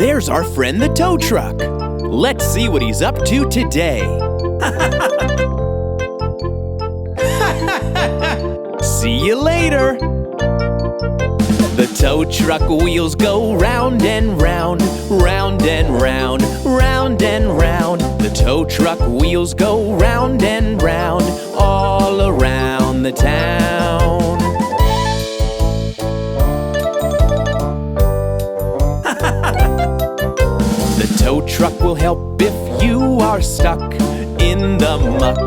There's our friend the tow truck. Let's see what he's up to today. See you later. The tow truck wheels go round and round, round and round, round and round. The tow truck wheels go round and round, all around the town. The tow truck will help if you are stuck in the muck.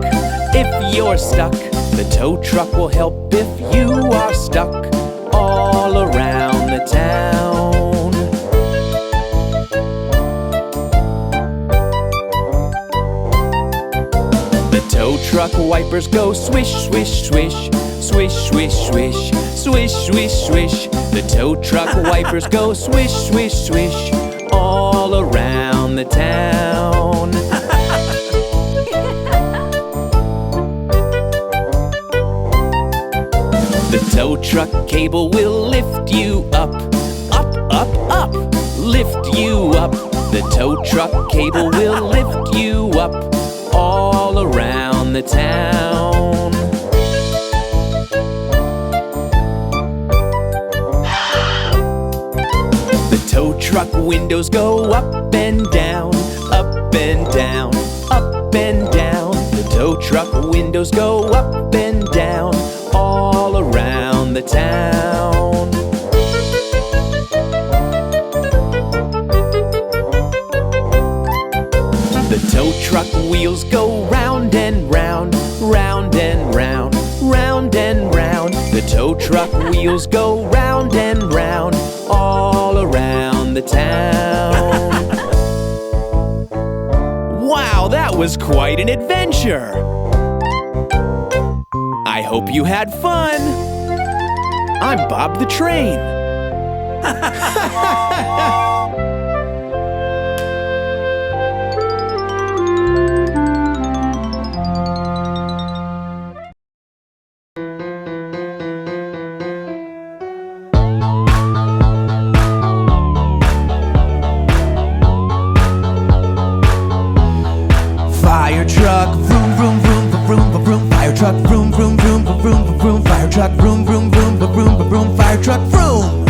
If you're stuck, the tow truck will help if you are stuck all around the town. The tow truck wipers go swish, swish, swish, swish, swish, swish, swish, swish, swish. The tow truck wipers go swish, swish, swish all around the town. The tow truck cable will lift you up, up, up, up, lift you up. The tow truck cable will lift you up all around the town. The tow truck windows go up and down, up and down, up and down. The tow truck windows go up and down all around the town. The tow truck wheels go round and round, round and round, round and round. The tow truck wheels go round and round all around the town. Wow, that was quite an adventure! I hope you had fun! I'm Bob the Train! Fire truck, vroom, vroom, vroom, vroom, vroom, vroom. Fire truck, vroom, vroom, vroom, vroom, vroom, vroom. Fire truck, vroom, vroom, vroom, vroom, vroom, vroom. Fire truck, vroom.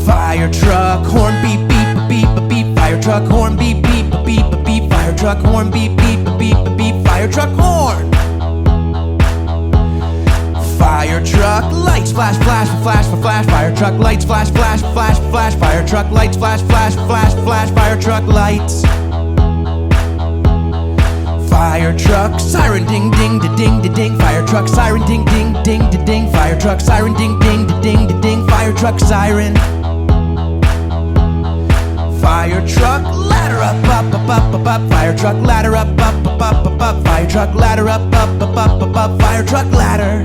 Fire truck, horn, beep, beep, beep, beep. Fire truck, horn, beep, beep, beep, beep. Fire truck, horn, beep, beep, beep, beep. Fire truck, horn. Fire truck, lights flash, flash, flash, flash. Fire truck, lights flash, flash, flash, flash. Fire truck, lights flash, flash, flash, flash. Fire truck, lights. Fire truck, siren ding ding da ding da ding. Fire truck, siren ding ding ding da ding. Fire truck, siren ding ding da ding da ding. Fire truck, siren. Fire truck, ladder up, up, up, up, up, up. Fire truck, ladder up, up, up, up, up, up. Fire truck, ladder up, up, up, up, up, up. Fire truck, ladder.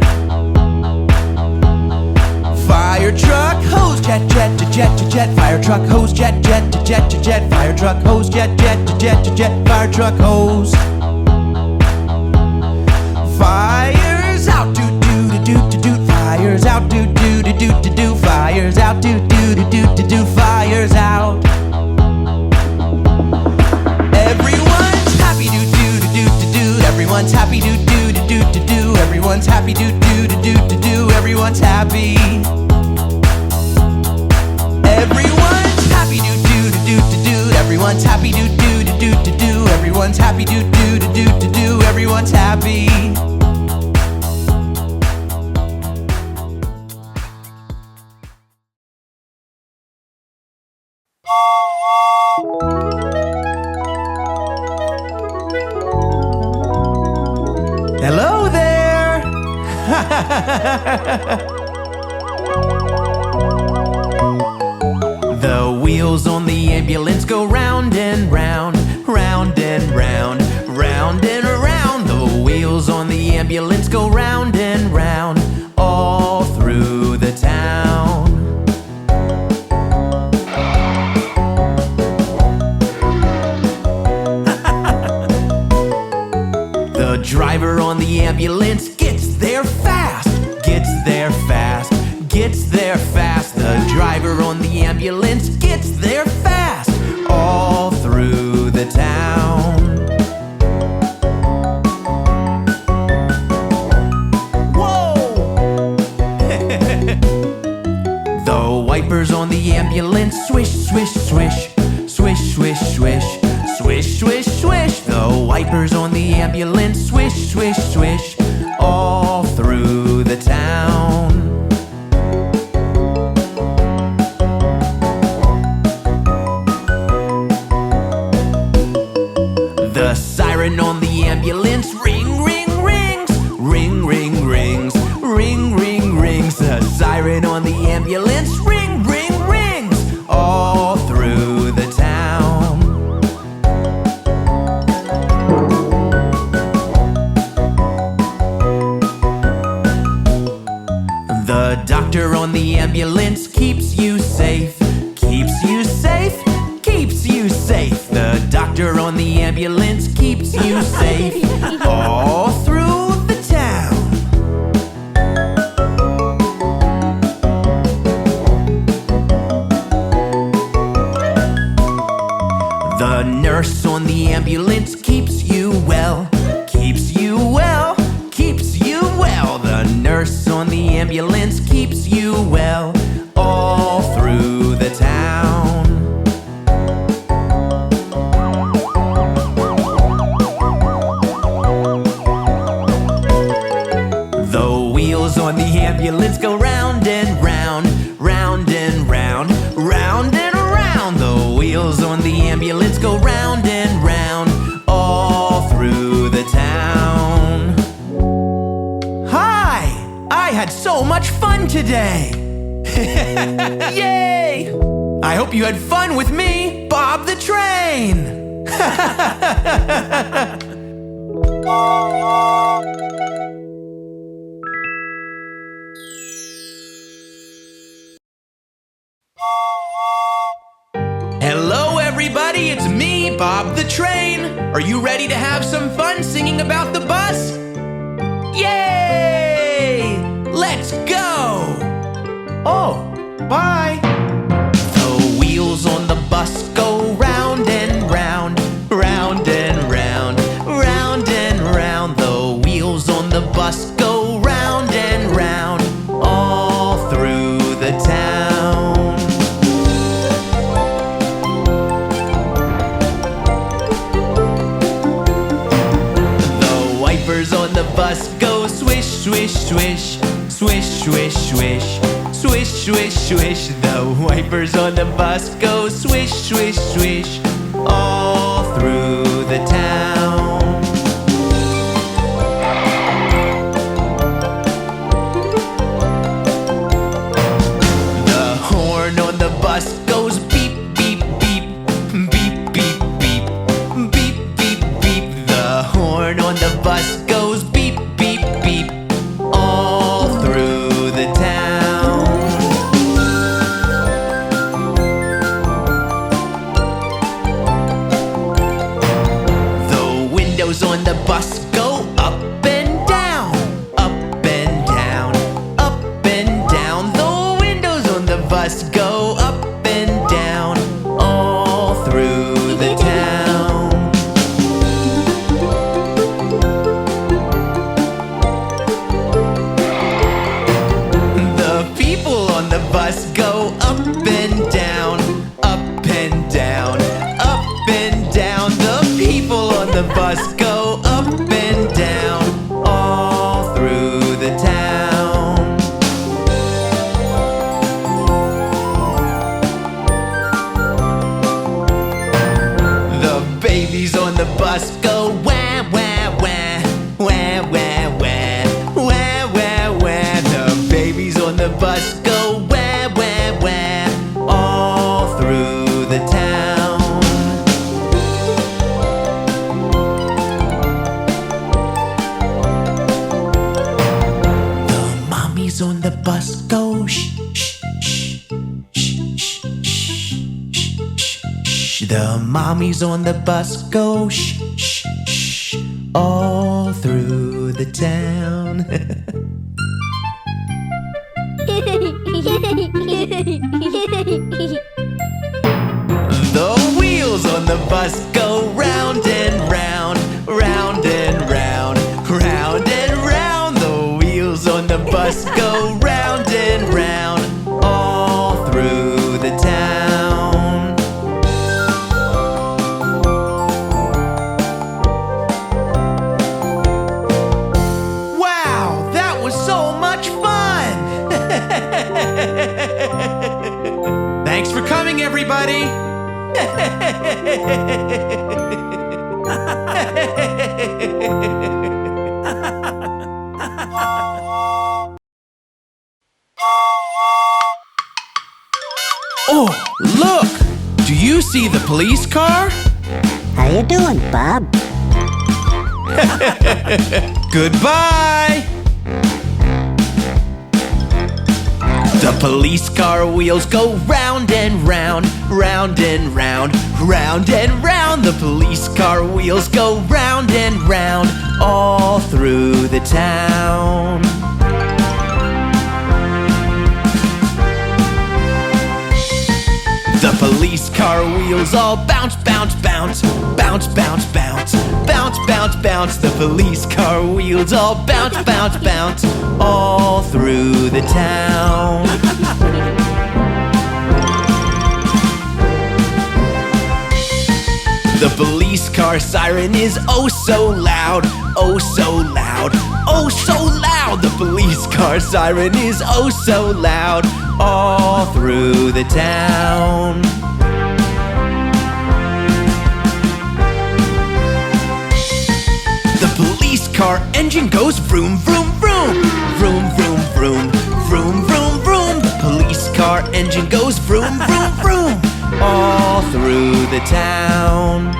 Fire truck, hose, jet, jet, jet, jet, jet. Fire truck, hose, jet, jet, jet, jet, jet. Fire truck, hose, jet, jet, jet, jet, jet. Fire truck, hose. Fires out, do do do do do. Fires out, do do do do do. Fires out, do do do do do. Fires out. Everyone's happy, do do do do do. Everyone's happy, do do do do do. Everyone's happy, do do do do do. Everyone's happy. Everyone's happy, do do do do do. Everyone's happy, do do do do do. Everyone's happy, do do do do do. Everyone's happy. Hello there! The wheels on the ambulance go round and round, round and round, round and around. The wheels on the ambulance go round and round, all through the town. The driver on the ambulance gets there fast, gets there fast, gets there fast. The driver on the ambulance gets there fast, all through the town. Whoa! The wipers on the ambulance swish, swish, swish. Swish, swish, swish. Swish, swish, swish. The wipers on the ambulance swish, swish, swish. All through the town. The siren on the ambulance ring, ring, rings. Ring, ring, rings. Ring, ring, rings. The siren on the ambulance ring, ring, rings. All through the town. The doctor on the ambulance keeps you safe. Keeps you safe. Keeps you safe. The doctor on the ambulance keeps you safe. All through the town. The nurse on the ambulance keeps you well. Keeps you well. Keeps you well. The nurse on the ambulance keeps you well. All through the town. The wheels on the ambulance go round and round. Round and round. Round and round. The wheels on the ambulance go round and round. All through the town. Hi! I had so much fun today! Yay! I hope you had fun with me, Bob the Train! Hello everybody, it's me, Bob the Train! Are you ready to have some fun singing about the bus? Yay! Let's go! Oh, bye! The wheels on the bus go round and round. Round and round. Round and round. The wheels on the bus go round and round. All through the town. The wipers on the bus go swish, swish, swish. Swish, swish, swish. Swish, swish, swish. The wipers on the bus go swish, swish, swish. All through the town. The horn on the bus goes beep, beep, beep. Beep, beep, beep. Beep, beep, beep. The horn on the bus goes beep, beep, beep. All through the town. The windows on the bus go up and down. Up and down. Up and down. The windows on the bus go up and down. All through the town. The people on the bus go up and down. Up and down. Up and down. The people on the bus go up and down. All through the town. The babies on the bus go wah, wah, wah. Wah, wah, wah. Wah, wah, wah. The babies on the bus go wah, wah, wah. All through the town. The mommies on the bus go shh, shh, shh, shh, shh, shh, shh, shh. The mommies on the bus go shh, shh, shh. All through the town. everybody! Oh, look! Do you see the police car? How you doing, Bob? Goodbye! The police car wheels go round and round, round and round, round and round. The police car wheels go round and round, all through the town. The police car wheels all bounce, bounce, bounce, bounce, bounce, bounce, bounce, bounce, bounce. The police car wheels all bounce, bounce, bounce, all through the town. The police car siren is oh so loud, oh so loud, oh so loud. The police car siren is oh so loud, all through the town. The police car engine goes vroom, vroom, vroom, vroom, vroom, vroom, vroom, vroom, vroom. The police car engine goes vroom, vroom, vroom, all through the town.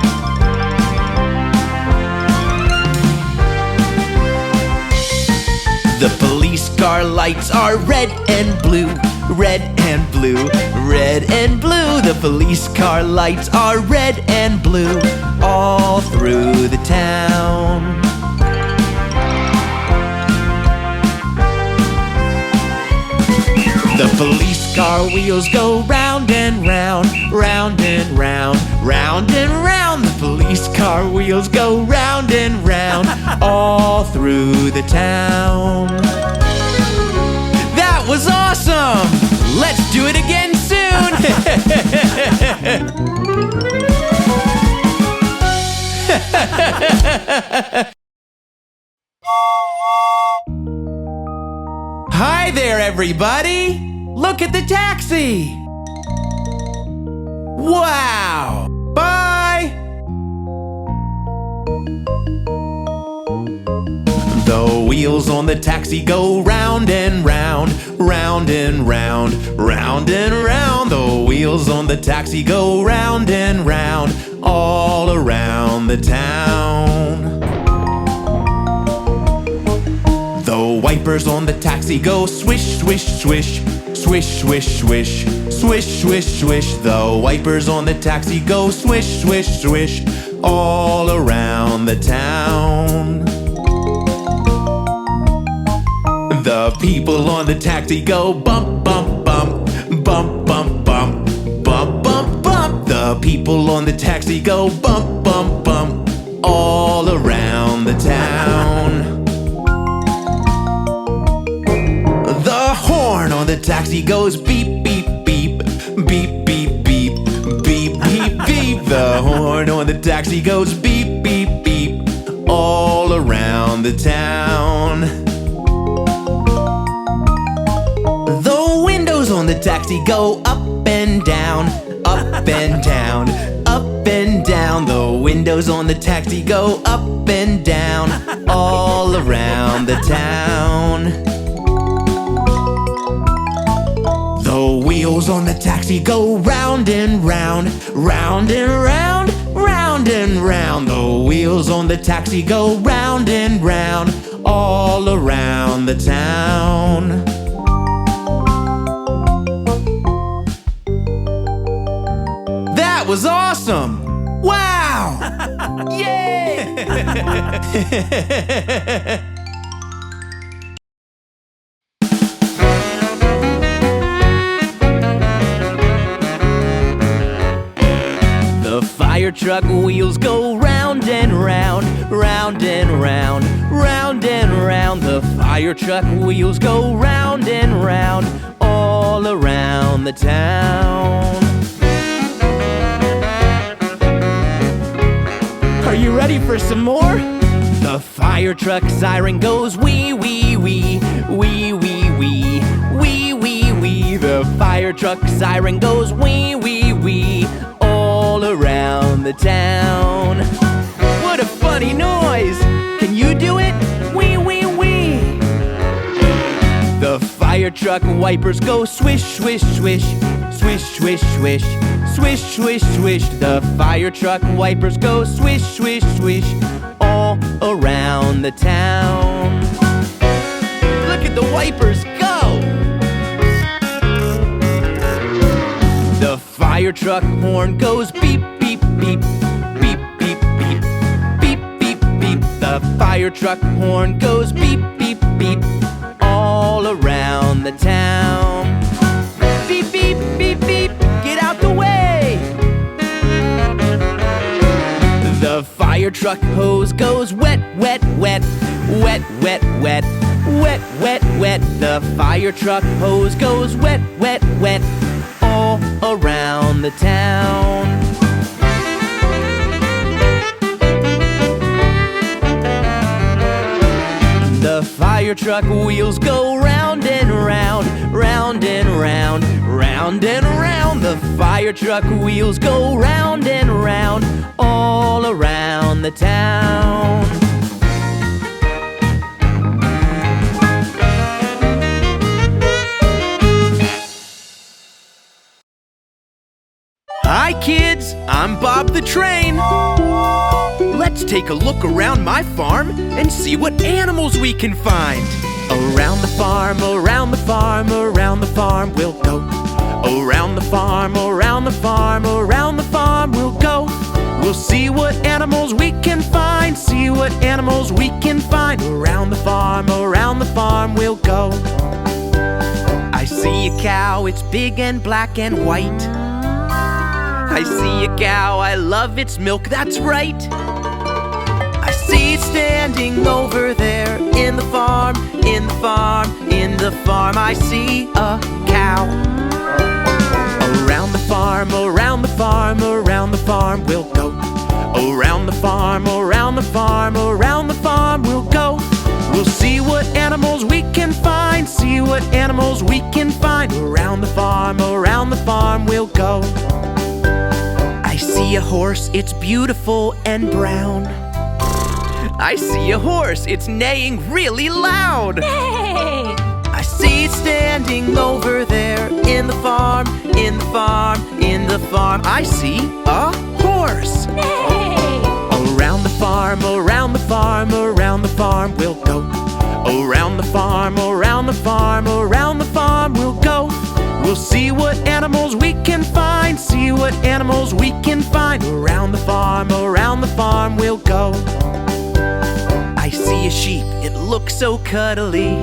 The police car lights are red and blue, red and blue, red and blue. The police car lights are red and blue, all through the town. The police car wheels go round and round, round and round, round and round. The police car wheels go round and round, all through the town. That was awesome! Let's do it again soon! Hi there, everybody! Look at the taxi! Wow! Bye! The wheels on the taxi go round and round, round and round, round and round. The wheels on the taxi go round and round, all around the town. The wipers on the taxi go swish, swish, swish, swish, swish, swish, swish, swish, swish. The wipers on the taxi go swish, swish, swish, all around the town. The people on the taxi go bump, bump, bump, bump, bump, bump, bump, bump, bump. The people on the taxi go bump, bump, bump, all around the town. The horn on the taxi goes beep, beep, beep, beep, beep, beep, beep, beep, beep. The horn on the taxi goes beep, beep, beep, all around the town. The windows on the taxi go up and down, up and down, up and down. The windows on the taxi go up and down, all around the town. The wheels on the taxi go round and round, round and round, round and round. The wheels on the taxi go round and round, all around the town. That was awesome! Wow! Yay! The fire truck wheels go round and round, round and round, round and round. The fire truck wheels go round and round, all around the town. Are you ready for some more? The fire truck siren goes wee, wee, wee, wee, wee, wee, wee, wee, wee. The fire truck siren goes wee, wee, wee, the town. What a funny noise! Can you do it? Wee, wee, wee! The fire truck wipers go swish, swish, swish. Swish, swish, swish. Swish, swish, swish. The fire truck wipers go swish, swish, swish. All around the town. Look at the wipers go! The fire truck horn goes beep, beep, beep. Beep, beep, beep. Beep, beep, beep. The fire truck horn goes beep, beep, beep. All around the town. Beep, beep, beep, beep. Get out the way! The fire truck hose goes wet, wet, wet. Wet, wet, wet. Wet, wet, wet. The fire truck hose goes wet, wet, wet. All around the town. The fire truck wheels go round and round, round and round, round and round. The fire truck wheels go round and round, all around the town. Hi kids, I'm Bob the Train. Let's take a look around my farm and see what animals we can find. Around the farm, around the farm, around the farm we'll go. Around the farm, around the farm, around the farm we'll go. We'll see what animals we can find, see what animals we can find. Around the farm we'll go. I see a cow, it's big and black and white. I see a cow, I love its milk, that's right. I see it standing over there in the farm, in the farm, in the farm. I see a cow. Around the farm, around the farm, around the farm we'll go. Around the farm, around the farm, around the farm we'll go. We'll see what animals we can find, see what animals we can find. Around the farm we'll go. I see a horse, it's beautiful and brown. I see a horse, it's neighing really loud. Hey! I see it standing over there in the farm, in the farm, in the farm. I see a horse. Hey! Around the farm, around the farm, around the farm we'll go. Around the farm, around the farm, around the farm we'll go. We'll see what animals we can find, see what animals we can find. Around the farm we'll go. I see a sheep, it looks so cuddly.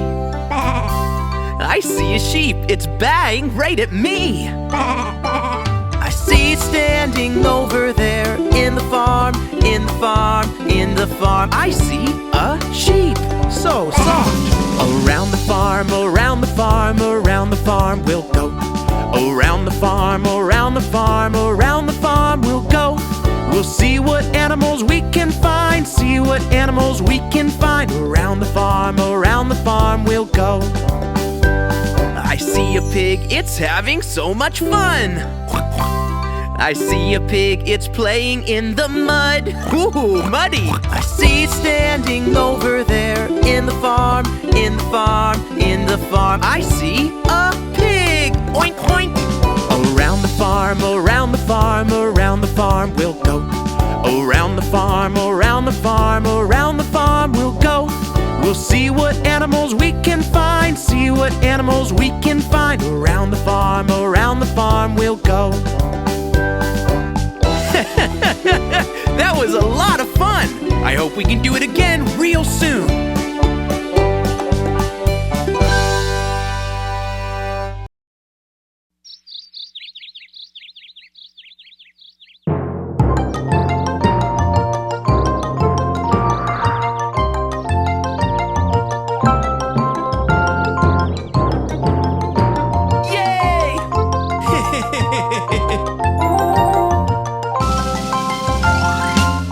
I see a sheep, it's baying right at me. I see it standing over there in the farm, in the farm, in the farm. I see a sheep, so soft. Around the farm, around the farm, around the farm we'll go. Around the farm, around the farm, around the farm we'll go. We'll see what animals we can find, see what animals we can find. Around the farm we'll go. I see a pig, it's having so much fun. I see a pig, it's playing in the mud. Ooh, muddy! I see it standing over there in the farm, in the farm, in the farm. I see a pig! Oink, oink! Around the farm, around the farm, around the farm we'll go. Around the farm, around the farm, around the farm we'll go. We'll see what animals we can find, see what animals we can find. Around the farm we'll go. That was a lot of fun! I hope we can do it again real soon.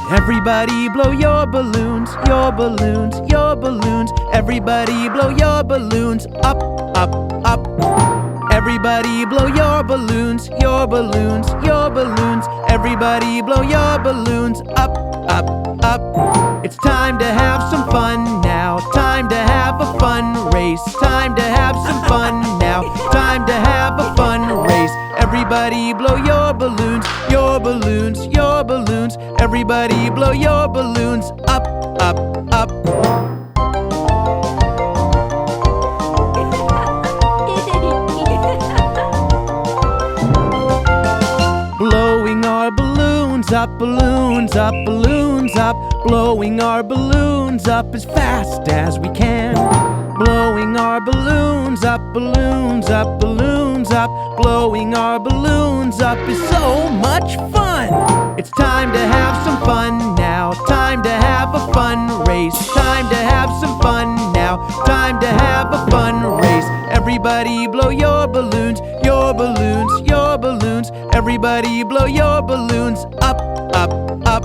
Everybody blow your balloons, your balloons, your balloons. Everybody blow your balloons up, up, up. Everybody blow your balloons, your balloons, your balloons. Everybody blow your balloons up, up, up. It's time to have some fun now. Time to have a fun race. Time to have some fun now. Time to have a fun race. Everybody blow your balloons, your balloons, your balloons. Everybody blow your balloons up, up, up. Blowing our balloons up, balloons up, balloons up. Blowing our balloons up as fast as we can. Blowing our balloons up, balloons up, balloons up. Blowing our balloons up is so much fun. It's time to have some fun now. Time to have a fun race. Time to have some fun now. Time to have a fun race. Everybody blow your balloons, your balloons, your balloons. Everybody blow your balloons up, up, up.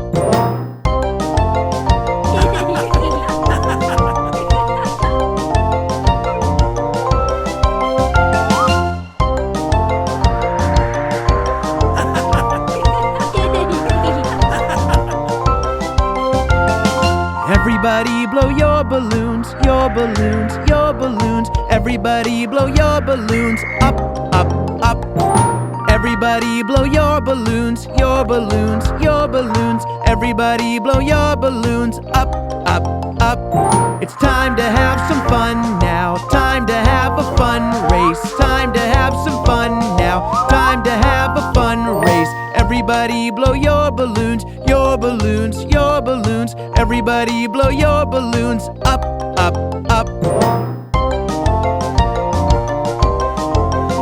Everybody blow your balloons, your balloons, your balloons. Everybody blow your balloons up, up, up. Everybody blow your balloons, your balloons, your balloons. Everybody blow your balloons up, up, up. It's time to have some fun now. Time to have a fun race. Time to have some fun now. Time to have a fun race. Everybody blow your balloons, your balloons, your balloons. Everybody blow your balloons up, up, up.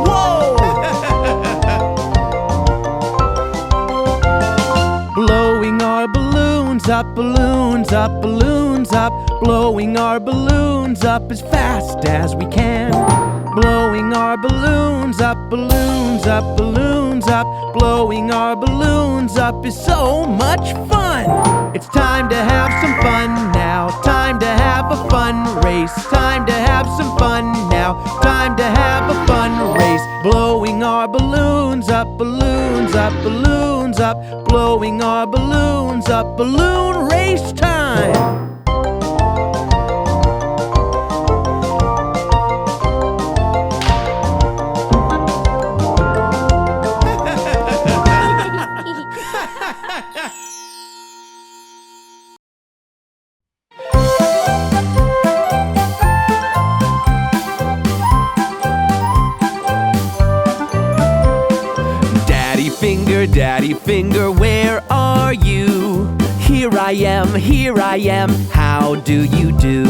Whoa! Blowing our balloons up, balloons up, balloons up. Blowing our balloons up as fast as we can. Blowing our balloons up, balloons up, balloons up. Blowing our balloons up is so much fun. It's time to have some fun now. Time to have a fun race. Time to have some fun now. Time to have a fun race. Blowing our balloons up, balloons up, balloons up. Blowing our balloons up, balloon race time. Daddy finger, where are you? Here I am, how do you do?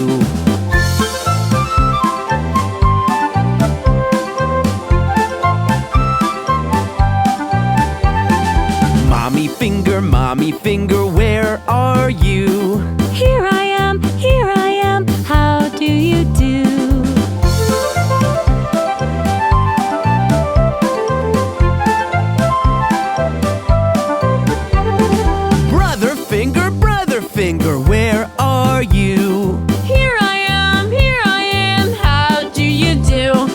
Mommy finger, where are you? Here I am, how do you do? Brother finger, where are you? Here I am, how do you do?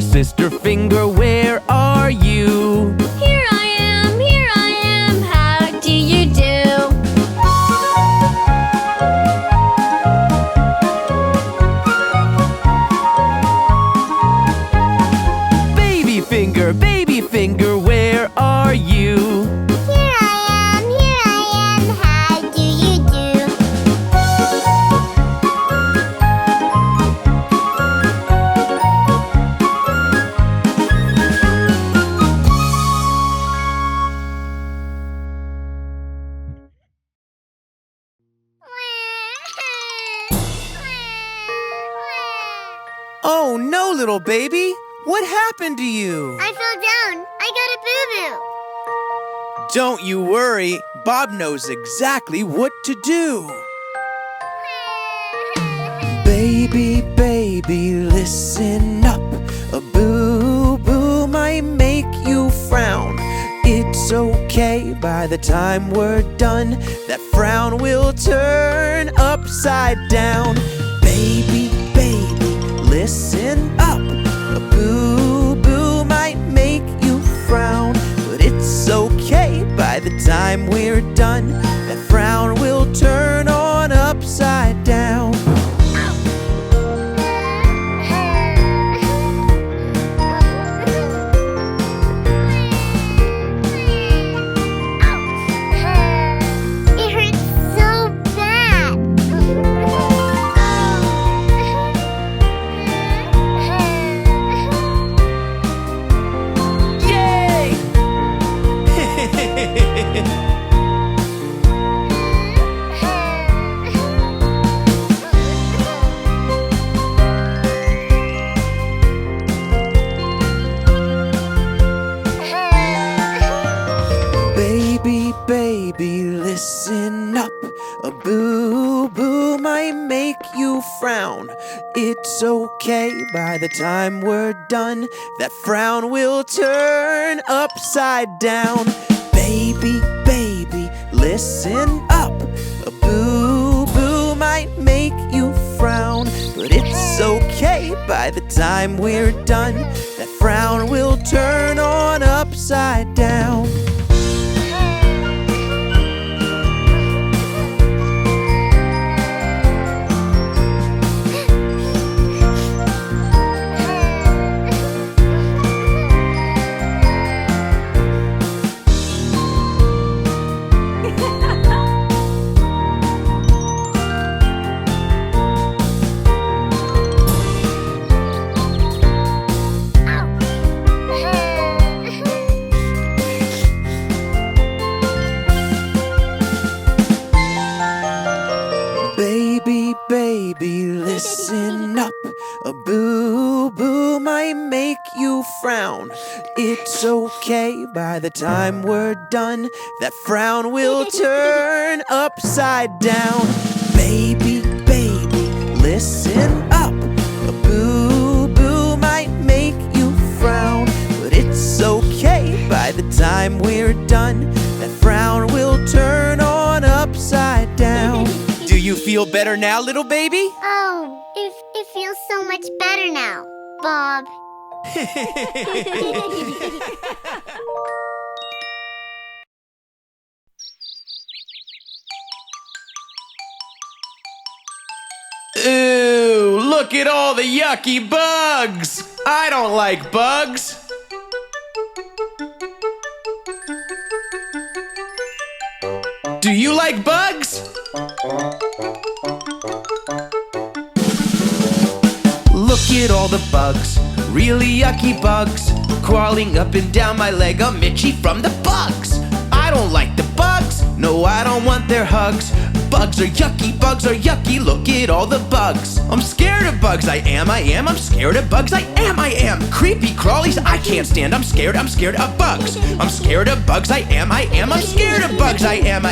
Sister finger, where are you? Here I am, how do you do? Baby finger, where are you? Here I am, how do you do? Oh no, little baby! What happened to you? I fell down. I got a boo-boo. Don't you worry. Bob knows exactly what to do. Baby, listen up. A boo-boo might make you frown. It's okay. okay by the time we're done. That frown will turn upside down. Baby, baby, listen up. A boo-boo might make you frown, but it's okay by the time we're done. That frown will turn on upside down. Baby, baby, listen up. A boo-boo might make you frown. It's okay by the time we're done. That frown will turn upside down. Baby, baby, listen up. A boo-boo might make you frown, but it's okay by the time we're done. That frown will turn on upside down. Baby, baby, listen up. A boo-boo might make you frown. It's okay by the time we're done. That frown will turn upside down. Baby, baby, listen up. A boo-boo might make you frown, but it's okay by the time we're done. That frown will turn on upside down. Do you feel better now, little baby? Oh, it feels so much better now, Bob. Ooh, look at all the yucky bugs! I don't like bugs. Do you like bugs? Look at all the bugs, really yucky bugs, crawling up and down my leg. I'm itchy from the bugs. I don't like the bugs, no, I don't want their hugs. Bugs are yucky, look at all the bugs. I'm scared of bugs, I am. I'm scared of bugs, I am. Creepy crawlies, I can't stand, I'm scared of bugs. I'm scared of bugs, I am. I'm scared of bugs, I am.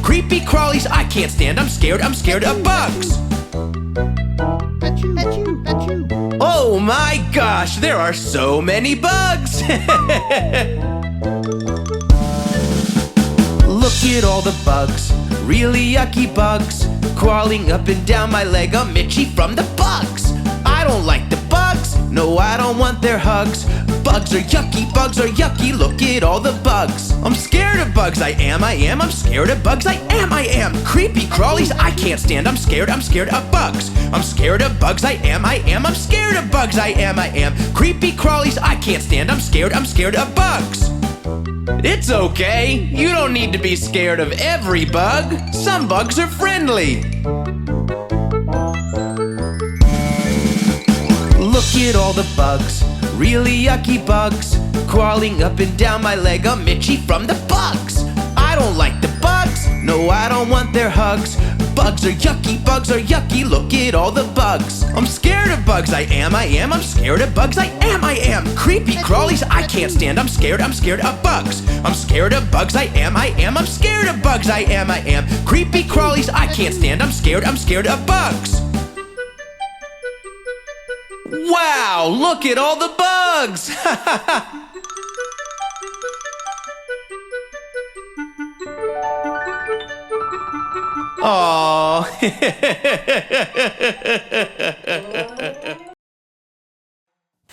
Creepy crawlies, I can't stand, I'm scared of bugs. Oh my gosh, there are so many bugs! Look at all the bugs, really yucky bugs, crawling up and down my leg. I'm itchy from the bugs. I don't like the bugs, no, I don't want their hugs. Bugs are yucky, look at all the bugs. I'm scared of bugs, I am. I'm scared of bugs, I am. Creepy crawlies, I can't stand, I'm scared of bugs. I'm scared of bugs, I am. I'm scared of bugs, I am. Creepy crawlies, I can't stand, I'm scared of bugs. It's okay, you don't need to be scared of every bug. Some bugs are friendly. Look at all the bugs, really yucky bugs, crawling up and down my leg. I'm itchy from the bugs. I don't like the bugs, no, I don't want their hugs. Bugs are yucky, look at all the bugs. I'm scared of bugs, I am. I'm scared of bugs, I am. Creepy crawlies, I can't stand, I'm scared of bugs. I'm scared of bugs, I am. I'm scared of bugs, I am. Creepy crawlies, I can't stand, I'm scared of bugs. Wow, look at all the bugs! Oh.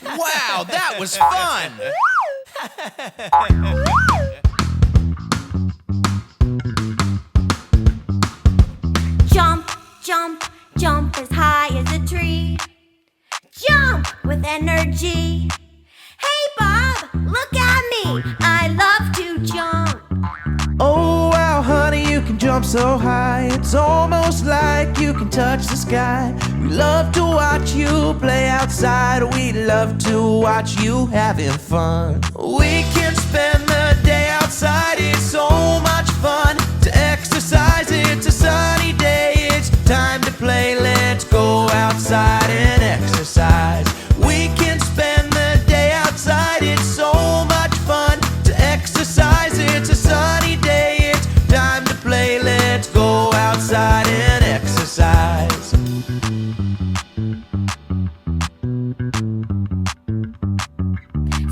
Wow, that was fun! Jump, jump, jump as high as a tree. Jump with energy. Hey Bob, look at me. I love to jump. Oh, wow, honey, you can jump so high. It's almost like you can touch the sky. We love to watch you play outside. We love to watch you having fun. We can spend the day outside. It's so much fun to exercise. It's a sunny day. It's time to play. Let's go outside and exercise. We can spend the day outside. It's so much fun to exercise. It's a sunny day. It's time to play. Let's go outside and exercise.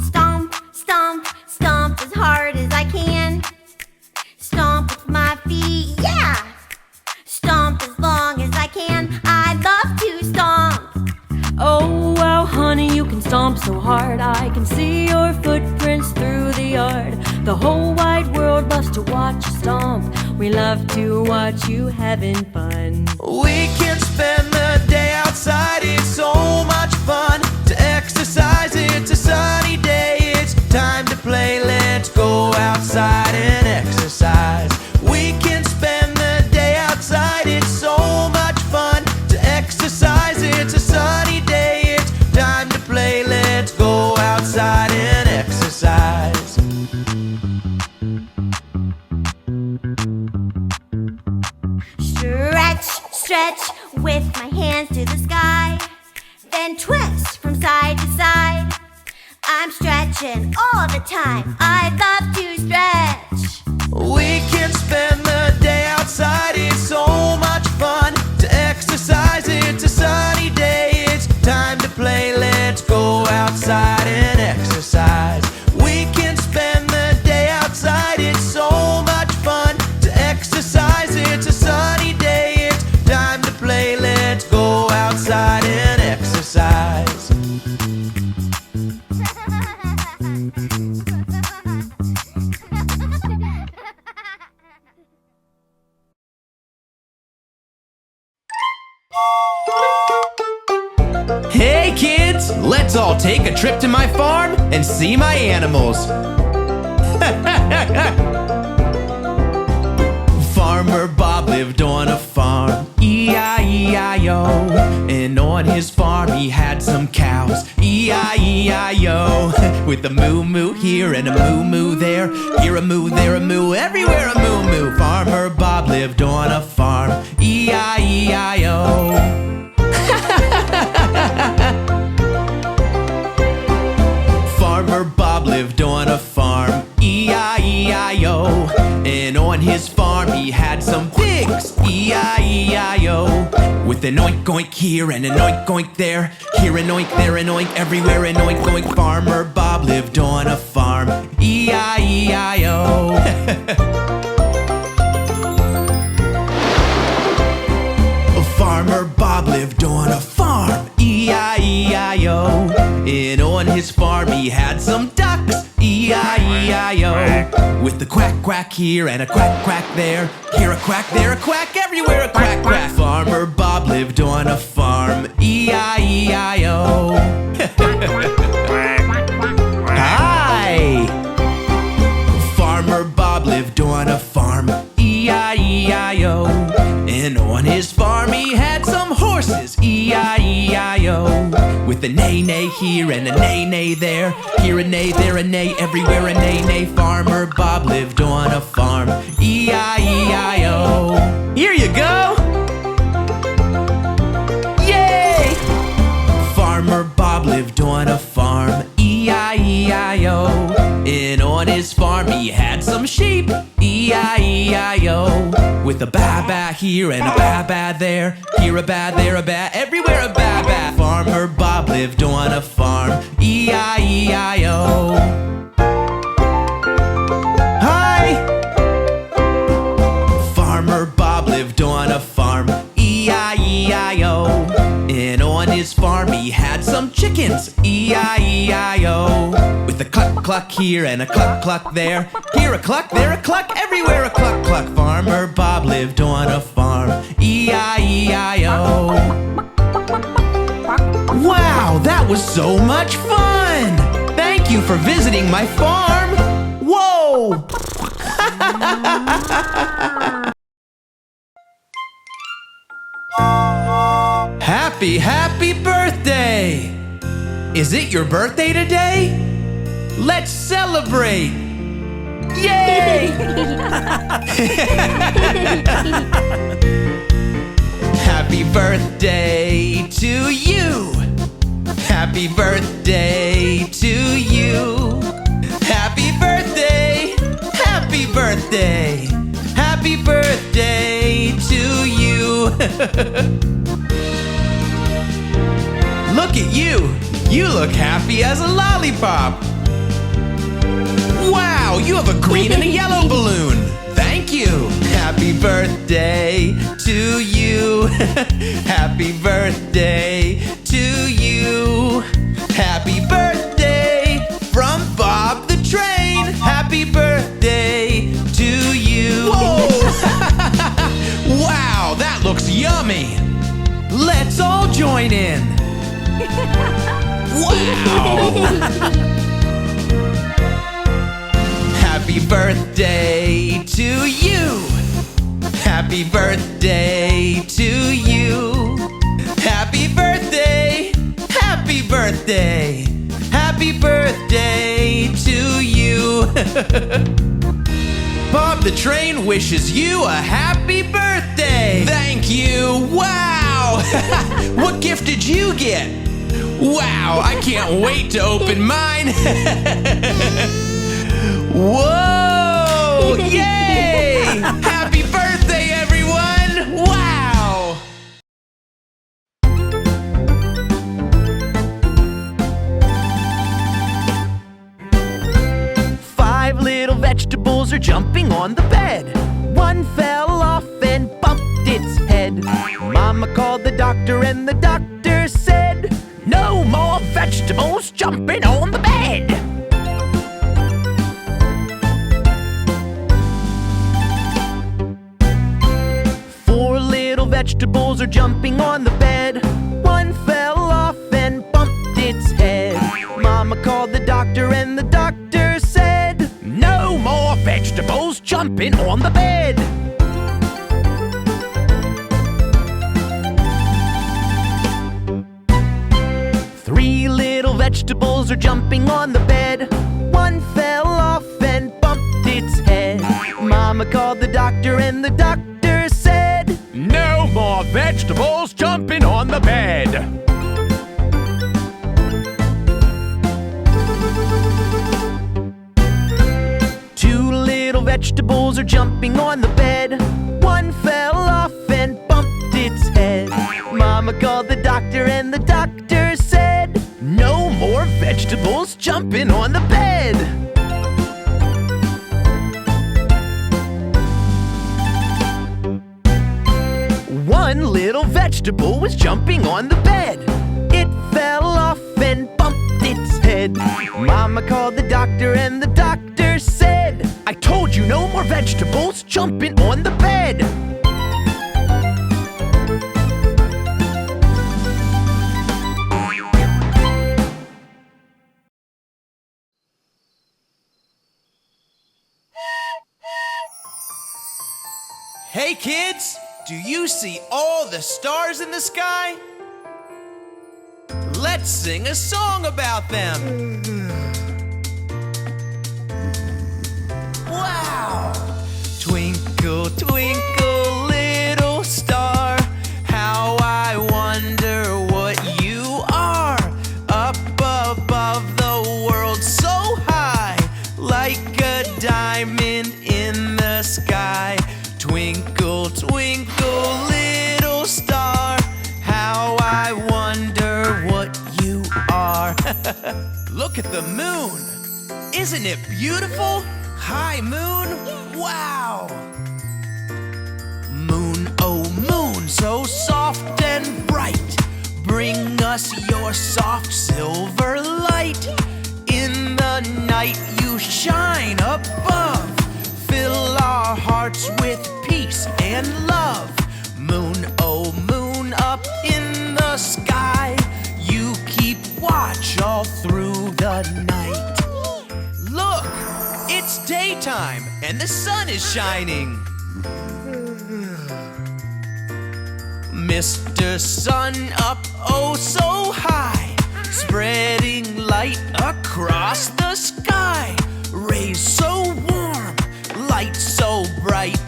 Stomp, stomp, stomp as hard as I can. Stomp with my feet, yeah! Stomp as long as I can. I love to stomp. Oh, wow, honey, you can stomp so hard. I can see your footprints through the yard. The whole wide world loves to watch you stomp. We love to watch you having fun. We can spend the day outside. It's so much fun to exercise. It's a sunny day. It's time to play. Let's go outside and exercise. We can spend the day outside. It's so much fun to exercise. It's a sunny day. It's time to play. Let's go outside and exercise. Stretch, stretch with my hands to the sky. Then twist from side to side. I'm stretching all the time. I love to stretch. We can spend the day outside. It's so much fun to exercise. It's a sunny day. It's time to play. Let's go outside and exercise. We can spend the day outside. It's so much fun to exercise. It's a sunny day. It's time to play. Let's go outside and exercise. Hey kids, let's all take a trip to my farm and see my animals. Farmer Bob lived on a farm, E-I-E-I-O. And on his farm he had some cows, E-I-E-I-O. With a moo-moo here and a moo-moo there, here a moo, there a moo, everywhere a moo-moo. Farmer Bob lived on a farm, E-I-E-I-O. Farmer Bob lived on a farm, E-I-E-I-O. And on his farm he had some pigs, E-I-E-I-O. With an oink oink here and an oink oink there, here an oink, there an oink, everywhere an oink oink. Farmer Bob lived on a farm, E-I-E-I-O. Farmer Bob lived on a farm, E-I-E-I-O. And on his farm he had some ducks, E-I-E-I-O. With a quack quack here and a quack quack there, here a quack, there a quack, everywhere a quack quack. Farmer Bob lived on a farm, E-I-E-I-O. Hi! Farmer Bob lived on a farm, E-I-E-I-O. And on his farm he had some horses, E-I-E-I-O. With a neigh-neigh here and a neigh-neigh there, here a neigh, there a neigh, everywhere a neigh-neigh. Farmer Bob lived on a farm, E-I-E-I-O. Here you go! Yay! Farmer Bob lived on a farm, E-I-E-I-O. And on his farm he had some sheep, E-I-E-I-O. With a ba-ba here and a ba-ba there, here a ba, there a ba, everywhere a ba-ba. Farmer Bob lived on a farm, E-I-E-I-O. Hi! Farmer Bob lived lived on a farm, E-I-E-I-O. And on his farm he had some chickens, E-I-E-I-O. With a cluck cluck here and a cluck cluck there, here a cluck, there a cluck, everywhere a cluck cluck. Farmer Bob lived on a farm, E-I-E-I-O. Wow, that was so much fun! Thank you for visiting my farm! Whoa! Happy birthday! Is it your birthday today? Let's celebrate! Yay! Happy birthday to you! Happy birthday to you! Happy birthday! Happy birthday! Happy birthday to you! Look at you! You look happy as a lollipop! Wow, you have a green and a yellow balloon! Thank you! Happy birthday to you! Happy birthday to you! Happy birthday from Bob the Train! Happy birthday to you! Whoa! Wow, that looks yummy! Let's all join in! Wow! Happy birthday to you! Happy birthday to you! Happy birthday! Happy birthday! Happy birthday to you! Bob the Train wishes you a happy birthday! Thank you! Wow! What gift did you get? Wow, I can't wait to open mine! Whoa! Yay! Happy birthday, everyone! Wow! 5 little vegetables are jumping on the bed. One fell off and bumped its head. Mama called the doctor and the doctor said, "No more vegetables jumping on the bed." 4 little vegetables are jumping on the bed. One fell off and bumped its head. Mama called the doctor and the doctor said, "No more vegetables jumping on the bed." 3 little vegetables are jumping on the bed. One fell off and bumped its head. Mama called the doctor and the doctor said, "No more vegetables jumping on the bed." 2 little vegetables are jumping on the bed. One fell off and bumped its head. Mama called the doctor and the doctor said, "No more vegetables jumping on the bed." 1 little vegetable was jumping on the bed. It fell off and bumped its head. Mama called the doctor and the doctor said, "I told you no more vegetables jumping on the bed." Hey kids, do you see all the stars in the sky? Let's sing a song about them. Wow! Twinkle, twinkle, little star, how I wonder what you are. Up above the world so high, like a diamond in the sky. Twinkle, twinkle, little star, how I wonder what you are. Look at the moon. Isn't it beautiful? Hi, moon. Wow. Moon us your soft silver light. In the night you shine above. Fill our hearts with peace and love. Moon, oh moon, up in the sky, you keep watch all through the night. Look, it's daytime and the sun is shining. Mr. Sun up oh so high, spreading light across the sky. Rays so warm, light so bright,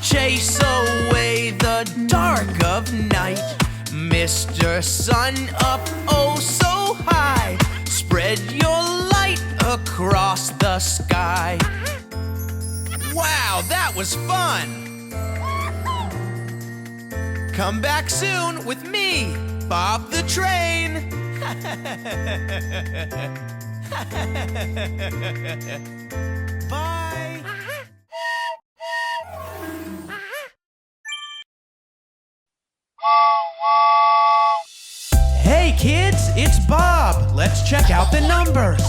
chase away the dark of night. Mr. Sun up oh so high, spread your light across the sky. Wow, that was fun! Come back soon with me, Bob the Train. Bye. Hey kids, it's Bob. Let's check out the numbers.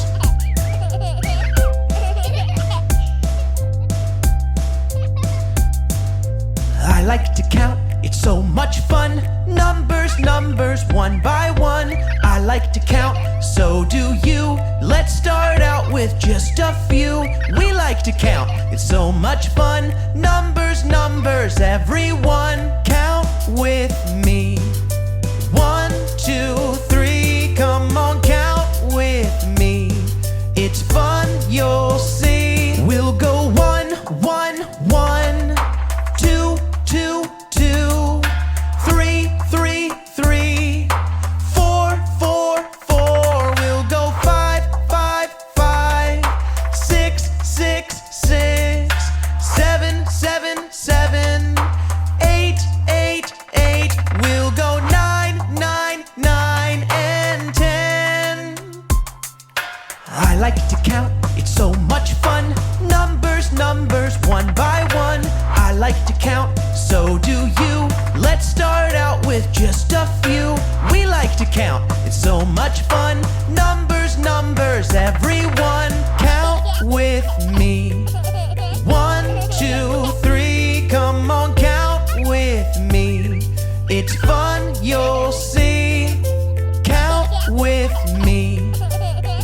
I like to count, it's so much fun. Numbers, numbers, one by one. I like to count, so do you. Let's start out with just a few. We like to count, it's so much fun. Numbers, numbers, everyone. Count with me. 1, 2, 3, come on, count with me. It's fun, you'll see. We'll go 1, 1, 1. 2, 2, 2, 3, 3, 3, 4, 4, 4. We'll go 5, 5, 5, 6, 6, 6, 7, 7, 7, 8, 8, 8. We'll go 9, 9, 9, and 10. I like to count, it's so much fun. Numbers, numbers, one by one. I like to count, so do you. Let's start out with just a few. We like to count, it's so much fun. Numbers, numbers, everyone. Count with me. 1, 2, 3, come on, count with me. It's fun, you'll see. Count with me.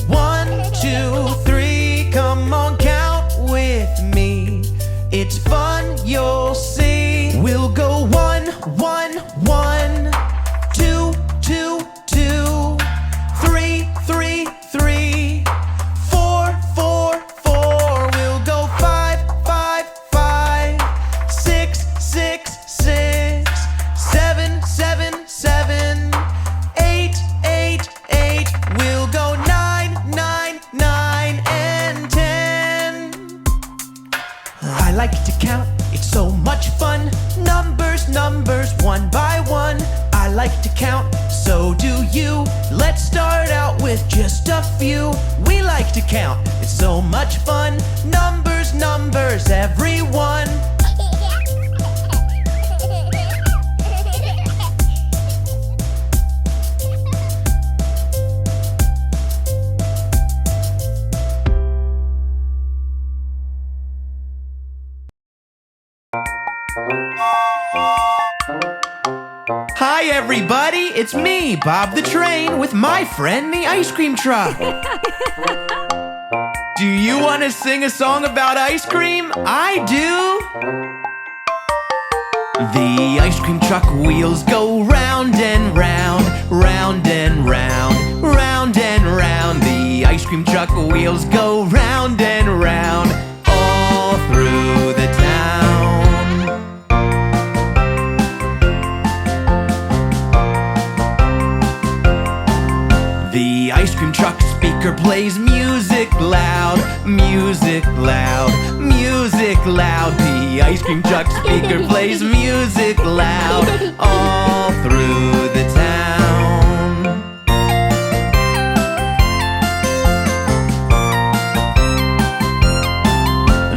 1, 2, 3, come on, count with me. It's fun, you'll see. We'll go 1, 1, 1, 2, 2, 2, 3, 3, 3, 4, 4, 4. We'll go 5, 5, 5, 6, 6, 6, 7, 7, 7, 8, 8, 8. We'll go 9, 9, 9, and 10. I like to count, it's so much fun. Numbers, numbers, one by one. I like to count, so do you. Let's start out with just a few. We like to count, it's so much fun. Numbers, numbers, everyone. Hi everybody, it's me, Bob the Train, with my friend the ice cream truck. Do you want to sing a song about ice cream? I do. The ice cream truck wheels go round and round, round and round, round and round. The ice cream truck wheels go round and round, all through the town. The ice cream truck speaker plays music loud, music loud, music loud. The ice cream truck speaker plays music loud, all through the town.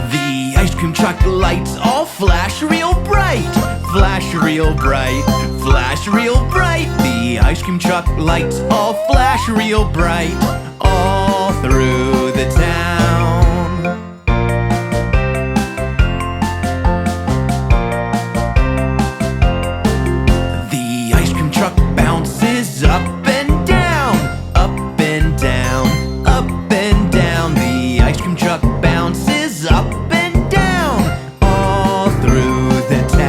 The ice cream truck lights all flash real bright. flash real bright, flash real bright. The ice cream truck lights all flash real bright, all through the town. The ice cream truck bounces up and down, up and down, up and down. The ice cream truck bounces up and down, all through the town.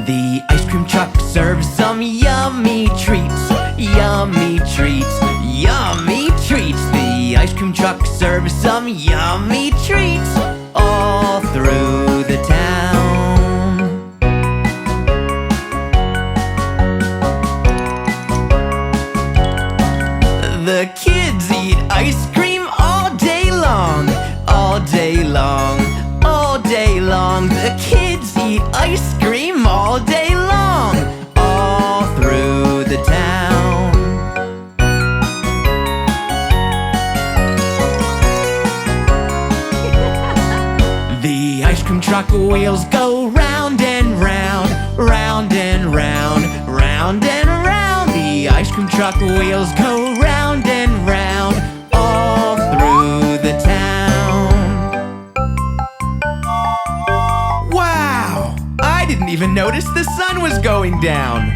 The ice cream truck serves some yummy treats, yummy treats, yummy treats. The ice cream truck serves some yummy treats, all through the town. The kids eat ice cream all day long, all day long, all day long. The kids eat ice cream all day long, all through the town. The ice cream truck wheels go round and round, round and round, round and round. The ice cream truck wheels go round and round, all through the town. Wow! I didn't even notice the sun was going down.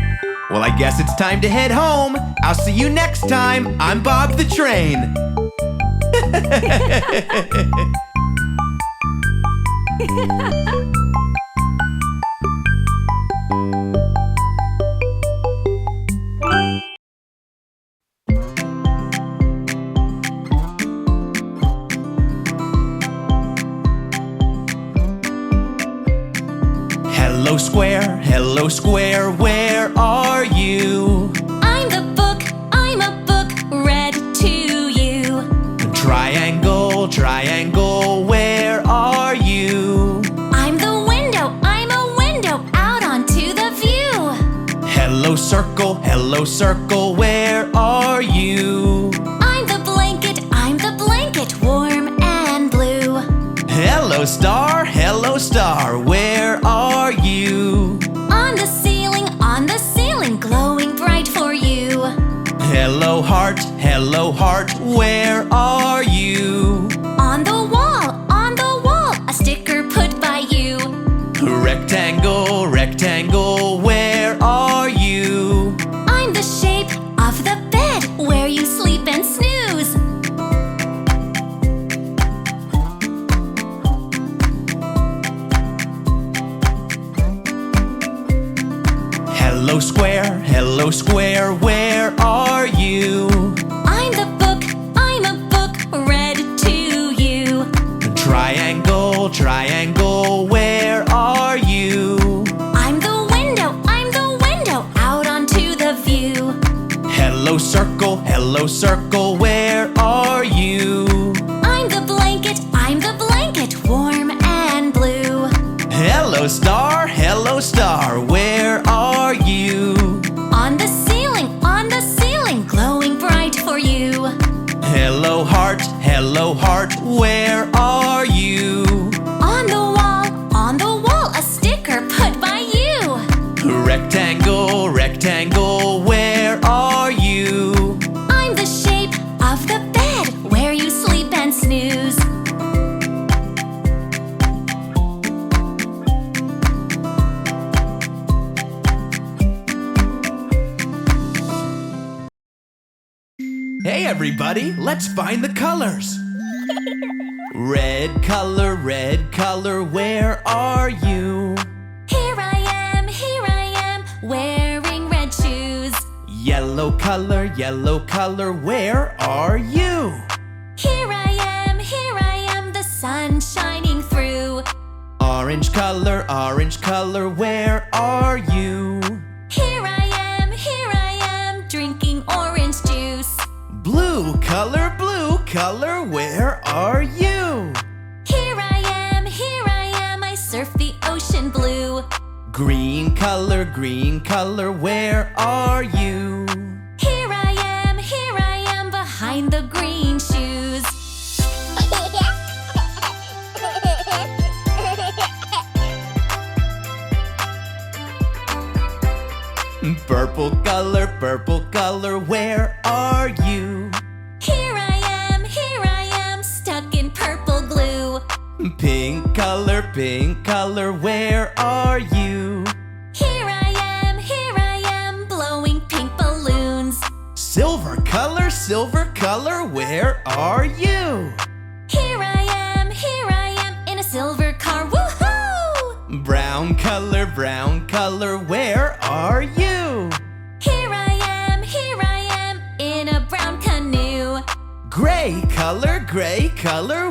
Well, I guess it's time to head home. I'll see you next time. I'm Bob the Train. Hello square, where are you? I'm the book, I'm a book, read to you. Triangle, triangle, where are you? I'm the window, I'm a window, out onto the view. Hello circle, where are you? I'm the blanket, warm and blue. Hello star, where are you? On the ceiling, glowing bright for you. Hello heart, where are you? On the wall, a sticker put by you. Rectangle, where are you? I'm the shape of the bed where you sleep and snooze. Hello square, where are you? I'm a book, read to you. Triangle, where are you? I'm the window, out onto the view. Hello circle, where are you? I'm the blanket, warm and blue. Hello star, where are you? On the ceiling, glowing bright for you. Hello heart, where are you? On the wall, a sticker put by you. Rectangle, where are you? I'm the shape of the bed where you sleep and snooze. Hey everybody, let's find the colors. Red color, where are you? Here I am, wearing red shoes. Yellow color, where are you? Here I am, the sun shining through. Orange color, where are you? Here I am, drinking orange juice. Blue color, where are you? Here I am, I surf the ocean blue. Green color, where are you? Here I am, behind the green shoes. purple color, where are you? Here I am, stuck in purple glue. Pink color, where are you? Here I am, blowing pink balloons. Silver color, where are you? Here I am, in a silver car, woohoo! Brown color, where are you? Here I am, in a brown canoe. Gray color,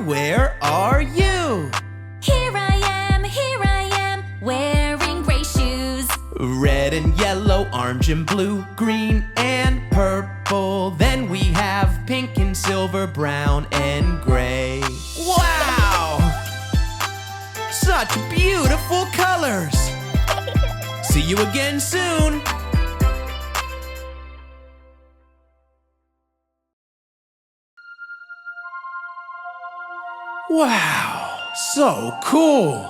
where are you? Here I am, wearing gray shoes. Red and yellow, orange and blue, green and purple. Then we have pink and silver, brown and gray. Wow! Such beautiful colors! See you again soon! Wow, so cool!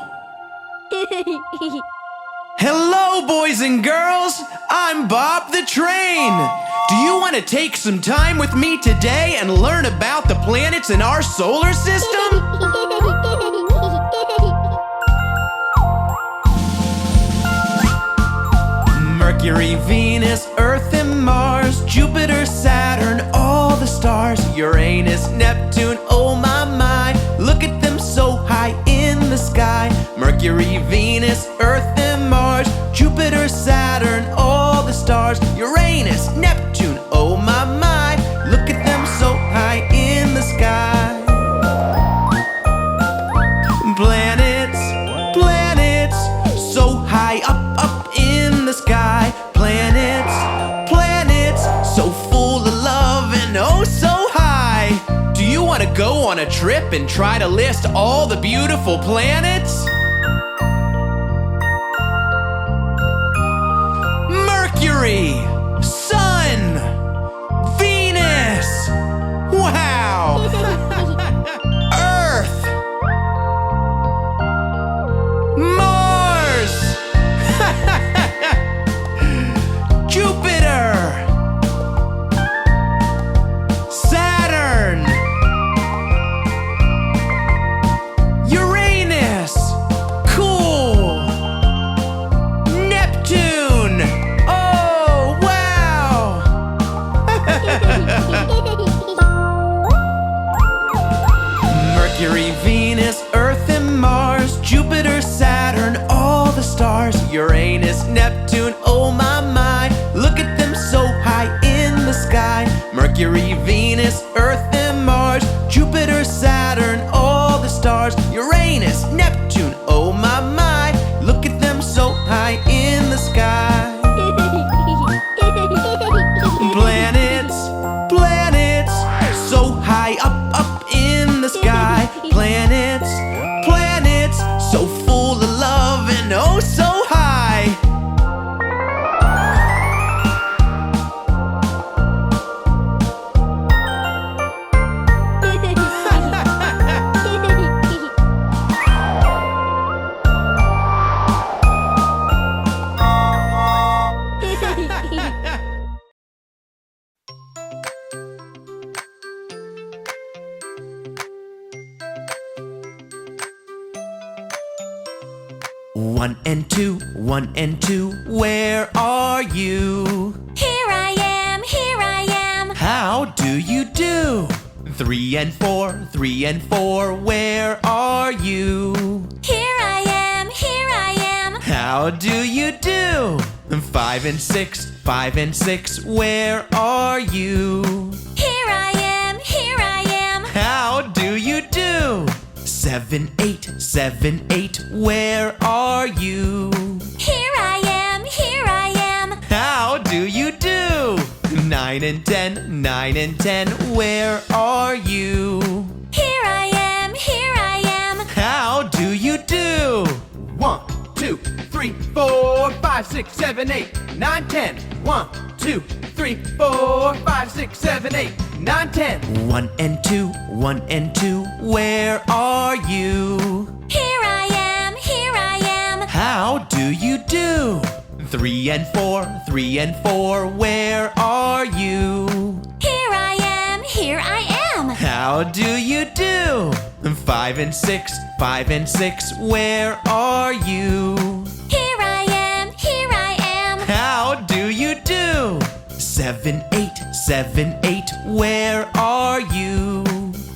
Hello, boys and girls! I'm Bob the Train! Do you want to take some time with me today and learn about the planets in our solar system? Mercury, Venus, Earth and Mars, Jupiter, Saturn, all the stars, Uranus, Neptune, oh my, look at them so high in the sky. Mercury, Venus, Earth and Mars, Jupiter, Saturn, all the stars, Uranus, Neptune, oh my, look at them so high in the sky. Planets, so high up in the sky. Planets, so full of love and oh so high. Do you want to go on a trip and try to list all the beautiful planets? Mercury, Sun, Venus, wow! Earth, Mars, Jupiter, Saturn, Uranus, cool, Neptune, oh wow! Mercury, Venus, Earth and Mars, Jupiter, Saturn, all the stars, Uranus, Neptune, oh my, look at them so high in the sky. Mercury, Venus, Earth and Mars, Jupiter, Saturn, all the stars, Uranus, Neptune, oh my, look at them so high in the sky. Planets, so high up in the sky. Planets, so full of love and oh so high. One and two, where are you? Here I am. How do you do? 3 and 4, where are you? Here I am. How do you do? 5 and 6, where are you? Here I am. How do you do? 7, 8, where are you? Here I am. How do you do? 9 and 10, where are you? Here I am. How do you do? 1, 2, 3, 4, 5, 6, 7, 8, 9, 10. 1, 2, 3, 4, 5, 6, 7, 8, 9, 10. 1 and 2, where are you? Here I am. How do you do? 3 and 4, 3 and 4, where are you? Here I am, here I am. How do you do? 5 and 6, 5 and 6, where are you? Here I am, here I am. How do you do? 7, 8, 7, 8, where are you?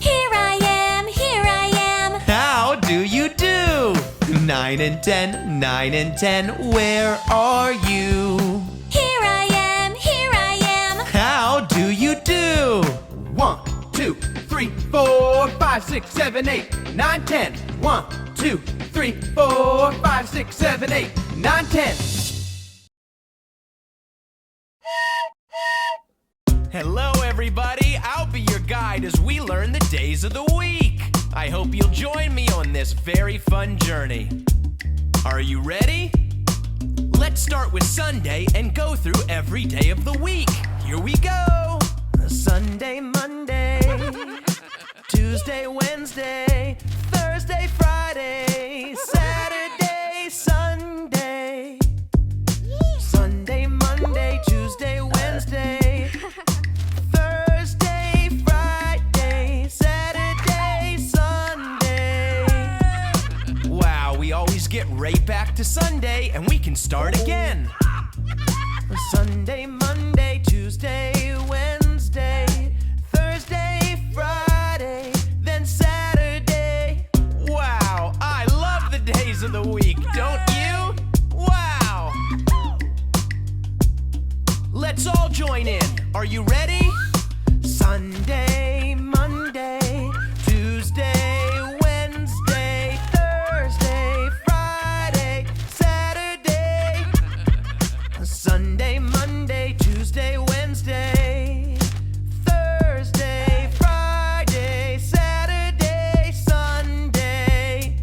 Here I am, here I am. How do you do? 9 and 10, 9 and 10, where are you? Here I am, here I am. How do you do? 1, 2, 3, 4, 5, 6, 7, 8, 9, 10. 1, 2, 3, 4, 5, 6, 7, 8, 9, 10. Hello, everybody. I'll be your guide as we learn the days of the week. I hope you'll join me on this very fun journey. Are you ready? Let's start with Sunday and go through every day of the week. Here we go. Sunday, Monday, Tuesday, Wednesday, Thursday, Friday, Saturday, Sunday. Sunday, Monday, Tuesday, Wednesday, Thursday, Friday, Saturday, Sunday. Wow, we always get right back to Sunday and we can start again. Sunday, Monday, Tuesday, Wednesday, Thursday, Friday, then Saturday. Wow, I love the days of the week, don't you? Wow! Let's all join in. Are you ready? Sunday, Monday, Tuesday, Wednesday, Thursday, Friday, Saturday. Sunday, Monday, Tuesday, Wednesday, Thursday, Friday, Saturday, Sunday.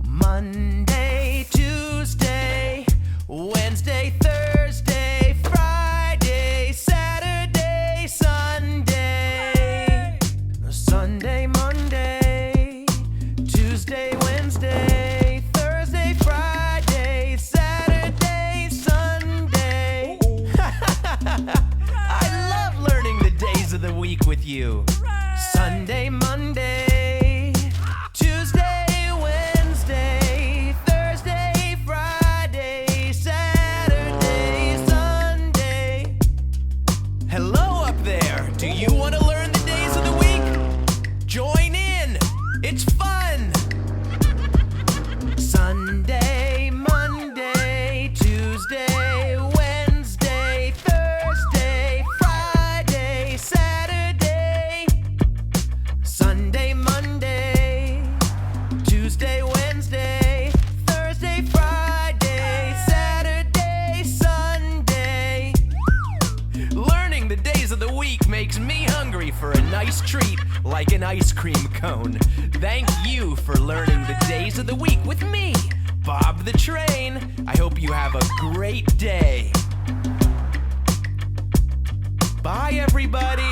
Monday, Tuesday, Wednesday, Thursday, Friday, Saturday, Sunday. Sunday, Monday, Tuesday, Wednesday, Thursday, Friday, Saturday, Sunday. I love learning the days of the week with you. Sunday, Monday, Tuesday, Wednesday, Thursday, Friday, Saturday, Sunday. Hello up there. Do you want to learn the days of the week? Join in. It's fun. Sunday, Monday, Tuesday, Wednesday, Thursday, Friday, Saturday. Sunday, Monday, Tuesday, Wednesday, Thursday, Friday, Saturday, Sunday. Learning the days of the week makes me hungry for a nice treat like an ice cream cone. Thank you for learning the days of the week with me, Bob the Train. I hope you have a great day. Bye, everybody.